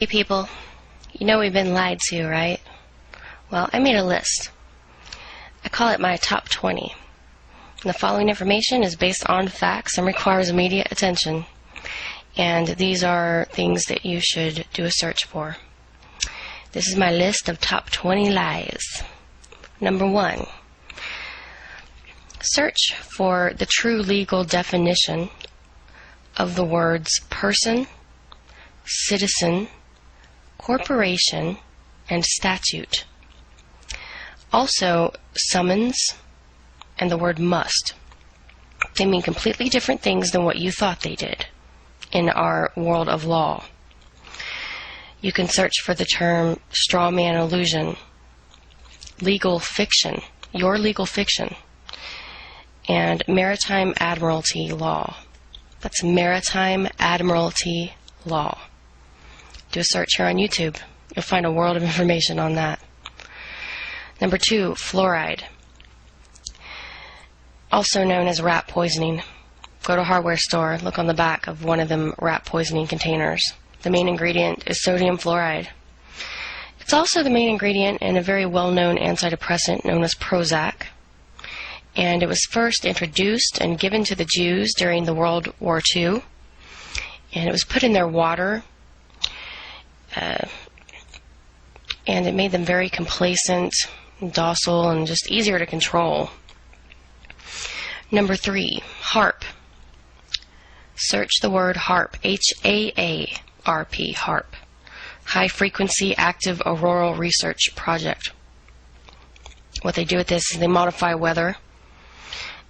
Hey people, you know we've been lied to, right? Well, I made a list. I call it my top 20. And the following information is based on facts and requires immediate attention. And these are things that you should do a search for. This is my list of top 20 lies. Number 1. Search for the true legal definition of the words person, citizen, corporation, and statute. Also, summons and the word must. They mean completely different things than what you thought they did in our world of law. You can search for the term straw man illusion, legal fiction, your legal fiction, and maritime admiralty law. That's maritime admiralty law. Do a search here on YouTube. You'll find a world of information on that. Number 2, fluoride. Also known as rat poisoning. Go to a hardware store, look on the back of one of them rat poisoning containers. The main ingredient is sodium fluoride. It's also the main ingredient in a very well-known antidepressant known as Prozac. And it was first introduced and given to the Jews during the World War II. And it was put in their water. And it made them very complacent, docile, and just easier to control. Number 3, HAARP. Search the word HAARP, H-A-A-R-P, HAARP. High Frequency Active Auroral Research Project. What they do with this is they modify weather,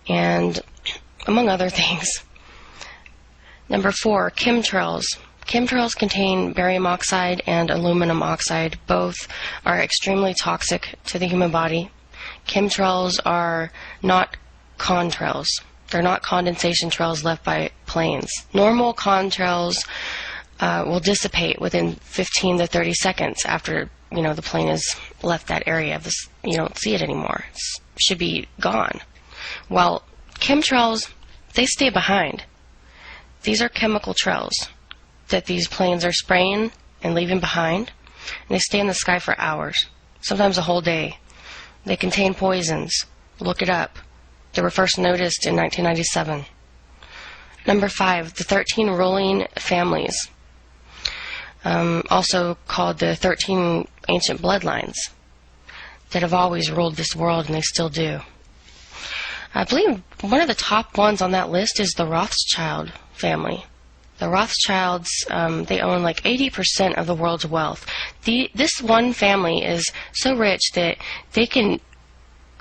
and among other things. Number 4, chemtrails. Chemtrails contain barium oxide and aluminum oxide. Both are extremely toxic to the human body. Chemtrails are not contrails. They're not condensation trails left by planes. Normal contrails will dissipate within 15 to 30 seconds after the plane has left that area. You don't see it anymore. It should be gone. While chemtrails, they stay behind. These are chemical trails that these planes are spraying and leaving behind, and they stay in the sky for hours, sometimes a whole day. They contain poisons. Look it up. They were first noticed in 1997. Number 5, the 13 ruling families, also called the 13 ancient bloodlines that have always ruled this world, and they still do. I believe one of the top ones on that list is the Rothschild family. The Rothschilds, they own like 80% of the world's wealth. This one family is so rich that they can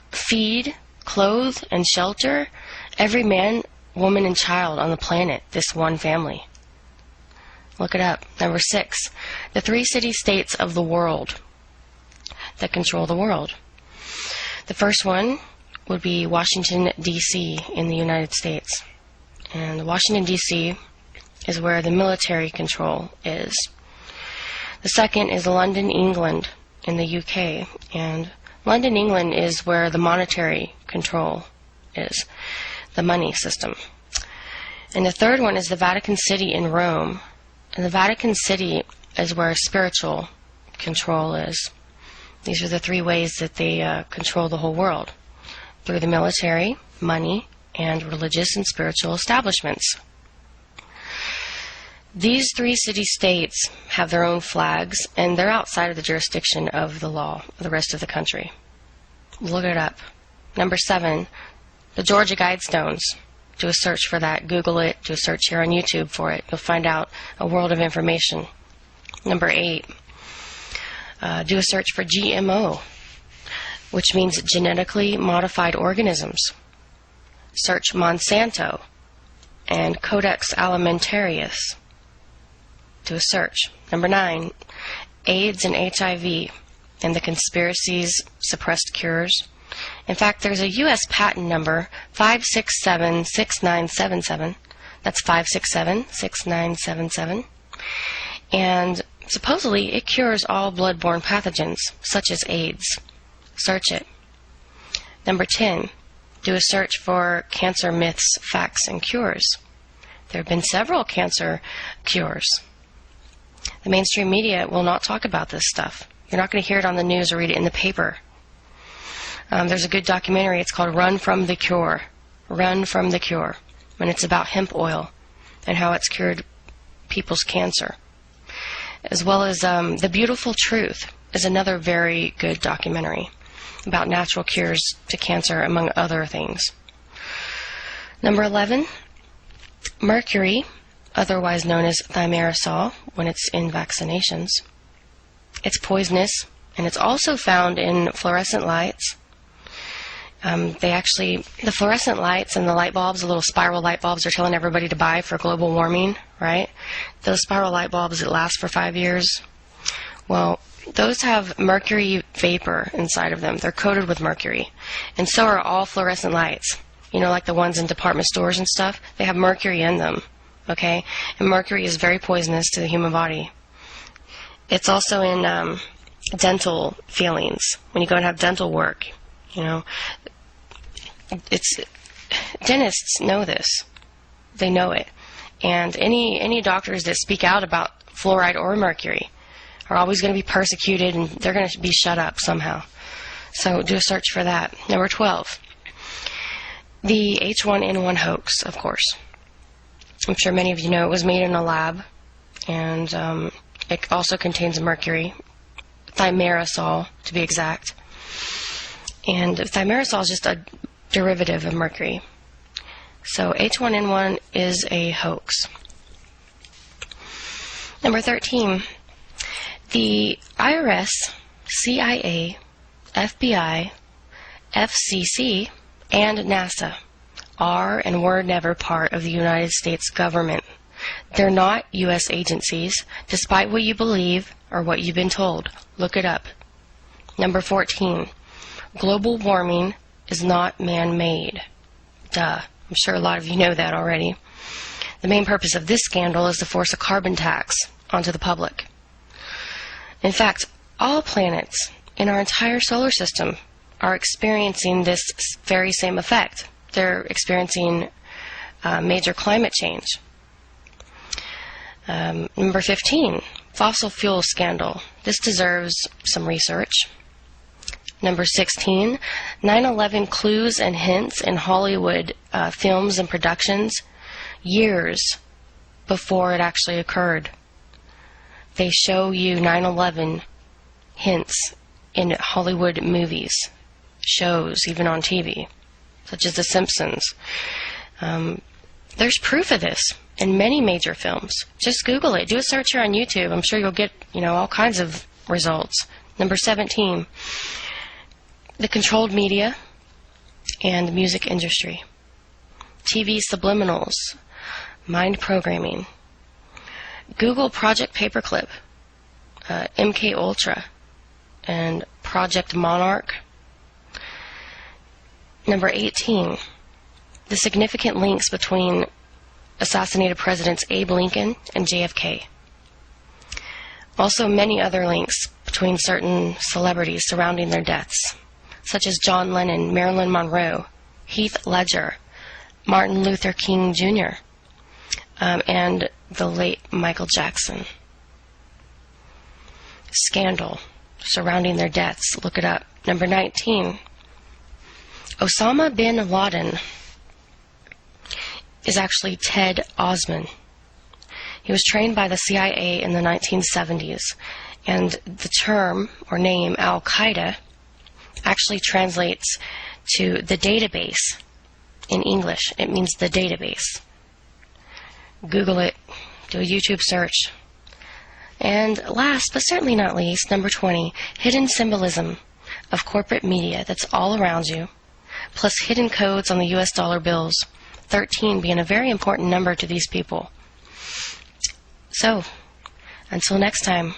feed, clothe, and shelter every man, woman, and child on the planet, this one family. Look it up. Number 6, the 3 city-states of the world that control the world. The first one would be Washington, D.C. in the United States. And Washington, D.C. is where the military control is. The second is London, England in the UK. And London, England is where the monetary control is, the money system. And the third one is the Vatican City in Rome. And the Vatican City is where spiritual control is. These are the 3 ways that they control the whole world. Through the military, money, and religious and spiritual establishments. These 3 city-states have their own flags, and they're outside of the jurisdiction of the law of the rest of the country. Look it up. Number 7, the Georgia Guidestones. Do a search for that. Google it. Do a search here on YouTube for it. You'll find out a world of information. Number 8, do a search for GMO, which means genetically modified organisms. Search Monsanto and Codex Alimentarius. Do a search. Number 9, AIDS and HIV and the conspiracies, suppressed cures. In fact, there's a U.S. patent number, 5676977. That's 5676977. And supposedly it cures all blood-borne pathogens, such as AIDS. Search it. Number 10, do a search for cancer myths, facts, and cures. There have been several cancer cures. The mainstream media will not talk about this stuff. You're not going to hear it on the news or read it in the paper. There's a good documentary. It's called Run from the Cure. Run from the Cure. And it's about hemp oil and how it's cured people's cancer. As well as The Beautiful Truth is another very good documentary about natural cures to cancer, among other things. Number 11, mercury, otherwise known as thimerosal when it's in vaccinations. It's poisonous, and it's also found in fluorescent lights. The fluorescent lights and the light bulbs, the little spiral light bulbs they're telling everybody to buy for global warming, right? Those spiral light bulbs that last for 5 years, well, those have mercury vapor inside of them. They're coated with mercury. And so are all fluorescent lights. You know, like the ones in department stores and stuff. They have mercury in them, okay? And mercury is very poisonous to the human body. It's also in dental fillings. When you go and have dental work, you know, dentists know this. They know it. And any doctors that speak out about fluoride or mercury are always going to be persecuted, and they're going to be shut up somehow. So do a search for that. Number 12, the H1N1 hoax, of course. I'm sure many of you know it was made in a lab, and it also contains mercury, thimerosal to be exact. And thimerosal is just a derivative of mercury. So H1N1 is a hoax. Number 13, the IRS, CIA, FBI, FCC, and NASA are and were never part of the United States government. They're not U.S. agencies, despite what you believe or what you've been told. Look it up. Number 14, global warming is not man-made. Duh. I'm sure a lot of you know that already. The main purpose of this scandal is to force a carbon tax onto the public. In fact, all planets in our entire solar system are experiencing this very same effect. They're experiencing major climate change. Number 15, fossil fuel scandal. This deserves some research. Number 16, 9/11 clues and hints in Hollywood films and productions years before it actually occurred. They show you 9/11 hints in Hollywood movies, shows, even on TV, such as The Simpsons. There's proof of this in many major films. Just Google it. Do a search here on YouTube. I'm sure you'll get, all kinds of results. Number 17, the controlled media and the music industry. TV subliminals, mind programming. Google Project Paperclip, MK Ultra, and Project Monarch. Number 18, the significant links between assassinated presidents Abe Lincoln and JFK. Also many other links between certain celebrities surrounding their deaths, such as John Lennon, Marilyn Monroe, Heath Ledger, Martin Luther King Jr., and the late Michael Jackson. Scandal surrounding their deaths. Look it up. Number 19, Osama bin Laden is actually Ted Osman. He was trained by the CIA in the 1970s, and the term or name Al-Qaeda actually translates to the database in English. It means the database. Google it. Do a YouTube search. And last, but certainly not least, number 20, hidden symbolism of corporate media that's all around you, plus hidden codes on the U.S. dollar bills, 13 being a very important number to these people. So, until next time.